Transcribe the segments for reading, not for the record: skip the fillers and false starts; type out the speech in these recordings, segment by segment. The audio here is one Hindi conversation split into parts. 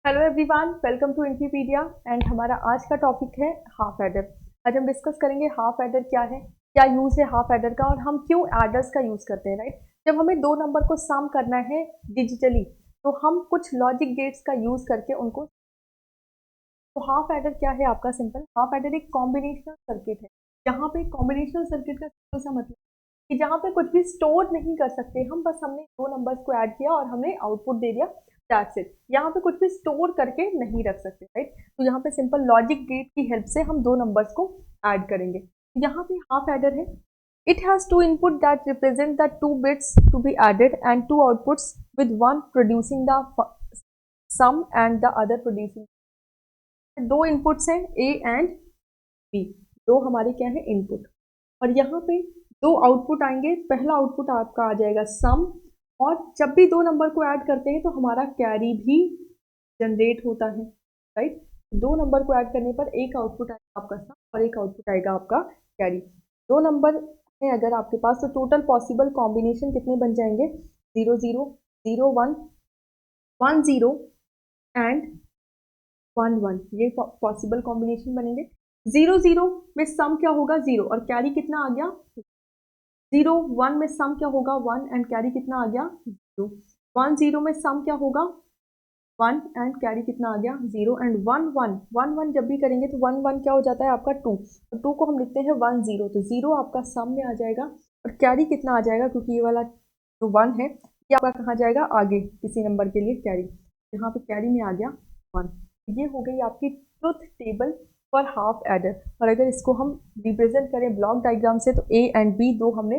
Hello everyone, welcome to Infipedia. And हमारा आज का टॉपिक है हाफ एडर। आज हम डिस्कस करेंगे हाफ एडर क्या है, क्या यूज़ है हाफ एडर का, और हम क्यों एडर्स का यूज़ करते हैं। राइट, जब हमें दो नंबर को सम करना है डिजिटली, तो हम कुछ लॉजिक गेट्स का यूज़ करके उनको। तो हाफ एडर क्या है आपका? सिंपल, हाफ एडर एक कॉम्बिनेशनल सर्किट है। यहाँ पे कॉम्बिनेशनल सर्किट का सिंपल सा मतलब कि जहाँ पे कुछ भी स्टोर नहीं कर सकते हम, बस हमने दो नंबर्स को ऐड किया और हमने आउटपुट दे दिया, दैट्स इट। यहाँ पे कुछ भी स्टोर करके नहीं रख सकते। राइट, तो यहाँ पे सिंपल लॉजिक गेट की हेल्प से हम दो नंबर्स को ऐड करेंगे। यहाँ पे हाफ एडर है। It has two input that represent the two bits to be added and two outputs with one producing the sum and the other producing. दो इनपुट्स हैं ए एंड बी, दो हमारे क्या है इनपुट, और यहाँ पे दो आउटपुट आएंगे। पहला आउटपुट आपका आ जाएगा सम, और जब भी दो नंबर को ऐड करते हैं तो हमारा कैरी भी जनरेट होता है। राइट, दो नंबर को ऐड करने पर एक आउटपुट आएगा आपका सम और एक आउटपुट आएगा आपका कैरी। दो नंबर है अगर आपके पास, तो टोटल पॉसिबल कॉम्बिनेशन कितने बन जाएंगे? 0 0 0 1 1 0 एंड 1 1, ये पॉसिबल कॉम्बिनेशन बनेंगे। 0 0 में सम क्या होगा? 0, और कैरी कितना आ गया? 0 1 में सम क्या होगा? 1 एंड कैरी कितना आ गया? 0। 1 0 में सम क्या होगा? 1 एंड कैरी कितना आ गया? 0। एंड 1 1 1 1 जब भी करेंगे तो 1 1 क्या हो जाता है आपका? 2, और 2 को हम लिखते हैं 1 0, तो 0 आपका सम में आ जाएगा, और कैरी कितना आ जाएगा? क्योंकि ये वाला जो 1 है ये आपका कहाँ जाएगा? आगे किसी नंबर के लिए कैरी, यहाँ पे कैरी में आ गया 1। ये हो गई आपकी truth table for half adder. और अगर इसको हम रिप्रेजेंट करें ब्लॉक डायग्राम से, तो ए एंड बी दो हमने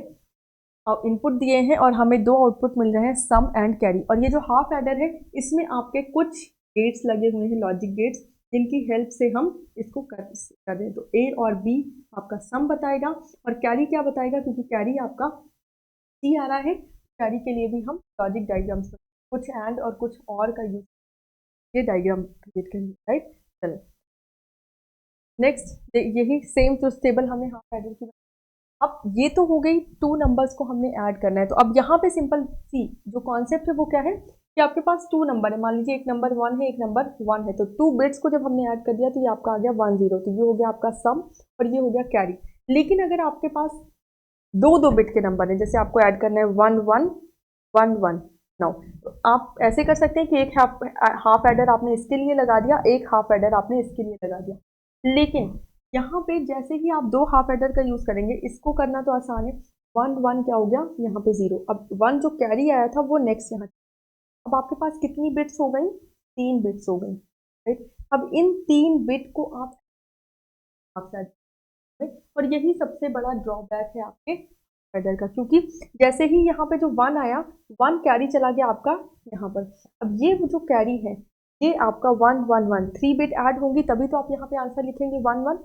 इनपुट दिए हैं और हमें दो आउटपुट मिल रहे हैं, सम एंड कैरी। और ये जो हाफ एडर है, इसमें आपके कुछ गेट्स लगे हुए हैं, लॉजिक गेट्स, जिनकी हेल्प से हम इसको कर रहे हैं। तो ए और बी आपका सम बताएगा, और कैरी क्या बताएगा? क्योंकि कैरी आपका सी आ रहा है, कैरी के लिए भी हम लॉजिक डायग्राम्स कुछ एंड और कुछ और का यूज, ये डायग्राम क्रिएट करेंगे। राइट, चलो नेक्स्ट, यही सेम ट्रुथ टेबल हमने हाफ एडर की। अब ये तो हो गई, टू नंबर्स को हमने ऐड करना है। तो अब यहाँ पे सिंपल सी जो कॉन्सेप्ट है वो क्या है कि आपके पास टू नंबर है, मान लीजिए एक नंबर 1 है, एक नंबर 1 है, तो टू बिट्स को जब हमने ऐड कर दिया तो ये आपका आ गया 1 0, तो ये हो गया आपका सम और ये हो गया कैरी। लेकिन अगर आपके पास दो दो बिट के नंबर है, जैसे आपको ऐड करना है 1 1 1 1 9, तो आप ऐसे कर सकते हैं कि एक हाफ एडर आपने इसके लिए लगा दिया, एक हाफ एडर आपने इसके लिए लगा दिया। लेकिन यहाँ पे जैसे ही आप दो हाफ एडर का यूज करेंगे, इसको करना तो आसान है। 1 1 क्या हो गया यहाँ पे 0, अब 1 जो कैरी आया था वो नेक्स्ट यहाँ। अब आपके पास कितनी बिट्स हो गई? 3 बिट्स हो गई। राइट, अब इन 3 बिट को आप और यही सबसे बड़ा ड्रॉबैक है आपके एडर का, क्योंकि जैसे ही यहाँ पे जो 1 आया, 1 कैरी चला गया आपका यहाँ पर। अब ये जो कैरी है, ये आपका 1 1 1 3 बिट ऐड होंगी तभी तो आप यहाँ पे आंसर लिखेंगे 1 1,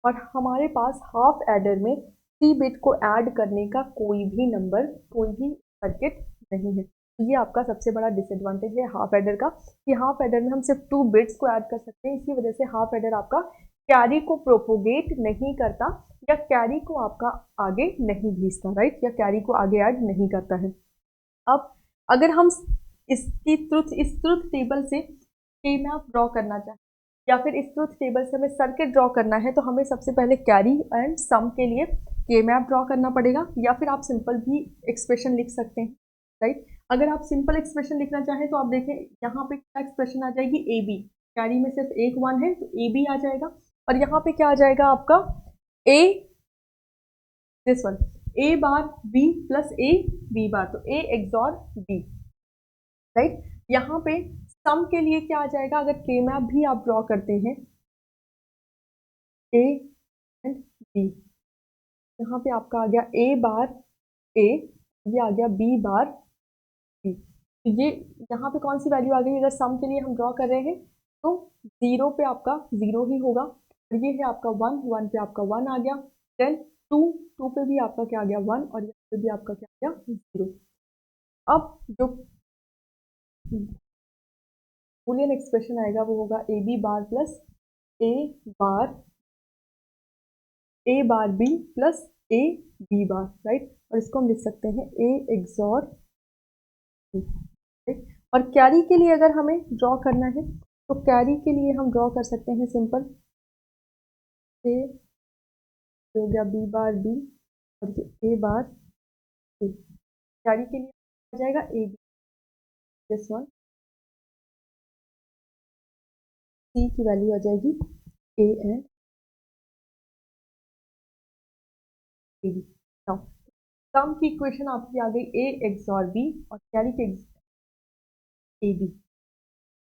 और हमारे पास हाफ एडर में 3 बिट को ऐड करने का कोई भी नंबर, कोई भी सर्किट नहीं है। तो ये आपका सबसे बड़ा डिसएडवांटेज है हाफ एडर का, कि हाफ एडर में हम सिर्फ 2 बिट्स को ऐड कर सकते हैं। इसी वजह से हाफ एडर आपका कैरी को प्रोपोगेट नहीं करता, या कैरी को आपका आगे नहीं भेजता। राइट, या कैरी को आगे ऐड नहीं करता है। अब अगर हम इस ट्रुथ टेबल से के मैप ड्रॉ करना चाहें, या फिर इस ट्रुथ टेबल से हमें सर्किट ड्रॉ करना है, तो हमें सबसे पहले कैरी एंड सम के लिए के मैप ड्रॉ करना पड़ेगा, या फिर आप सिंपल भी एक्सप्रेशन लिख सकते हैं। राइट, अगर आप सिंपल एक्सप्रेशन लिखना चाहें तो आप देखें यहाँ पे क्या एक्सप्रेशन आ जाएगी? ए बी, कैरी में सिर्फ एक 1 है तो ए बी आ जाएगा, और यहाँ पे क्या आ जाएगा आपका? A, this one, A bar B plus A B bar, तो ए एक्सॉर बी। राइट, यहाँ पे सम के लिए क्या आ जाएगा? अगर के मैप भी आप ड्रॉ करते हैं, ए एंड बी, यहाँ पे आपका आ गया ए बार ए, ये आ गया बी बार बी। तो ये यहाँ पे कौन सी वैल्यू आ गई? अगर सम के लिए हम ड्रॉ कर रहे हैं तो 0 पे आपका 0 ही होगा, और ये है आपका 1 1 पे आपका 1 आ गया। देन 2 2 पे भी आपका क्या आ गया? 1, और यहाँ पे भी आपका क्या आ गया? 0। अब जो बूलियन एक्सप्रेशन आएगा वो होगा A B bar plus A bar B plus A B bar. Right, और इसको हम लिख सकते हैं ए एक्सॉर बी। और कैरी के लिए अगर हमें ड्रॉ करना है, तो कैरी के लिए हम ड्रॉ कर सकते हैं सिंपल, ए हो गया बी बार बी और ये ए बार ए। कैरी के लिए आ जाएगा A B, this one, C की वैल्यू आ जाएगी A and A B. Now sum की इक्वेशन आपकी आ गई ए एक्सॉर बी और कैरी के ए बी।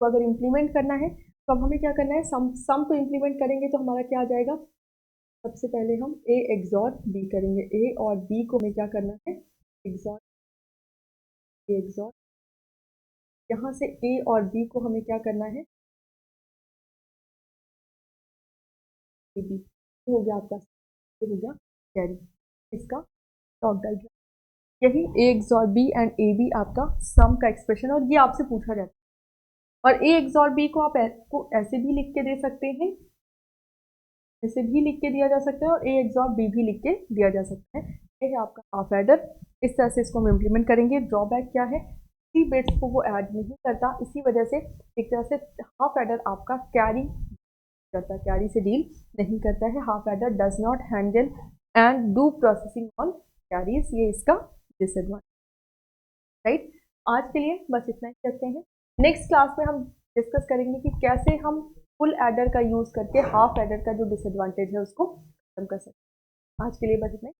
तो अगर इम्प्लीमेंट करना है तो अब हमें क्या करना है, सम को इम्प्लीमेंट करेंगे तो हमारा क्या आ जाएगा, सबसे पहले हम ए एक्सॉर बी करेंगे। ए और बी को हमें क्या करना है, एक्सॉर, ए एक्सॉर, यहाँ से ए और बी को हमें क्या करना है, ए बी। हो गया आपका, ये हो गया कैरी, इसका लॉग डायग्राम। यही A XOR B and A B आपका सम का एक्सप्रेशन, और ये आपसे पूछा जाता है। और ए एक्सॉर बी को आप को ऐसे भी लिख के दे सकते हैं, ऐसे भी लिख के दिया जा सकता है, और ए एक्सॉर बी भी लिख के दिया जा सकता है। ये है आपका हाफ एडर। इस तरह से इसको हम इम्प्लीमेंट करेंगे। ड्रॉबैक क्या है, सी बिट्स को वो ऐड नहीं करता, इसी वजह से एक तरह से हाफ एडर आपका कैरी करता है, कैरी से डील नहीं करता है। Half adder does not handle and do processing on carries, ये इसका डिसएडवांटेज, राइट। आज के लिए बस इतना ही करते हैं। नेक्स्ट क्लास में हम डिस्कस करेंगे कि कैसे हम फुल एडर का यूज़ करके हाफ एडर का जो डिसएडवांटेज है उसको खत्म कर सकते हैं। आज के लिए बस इतना ही।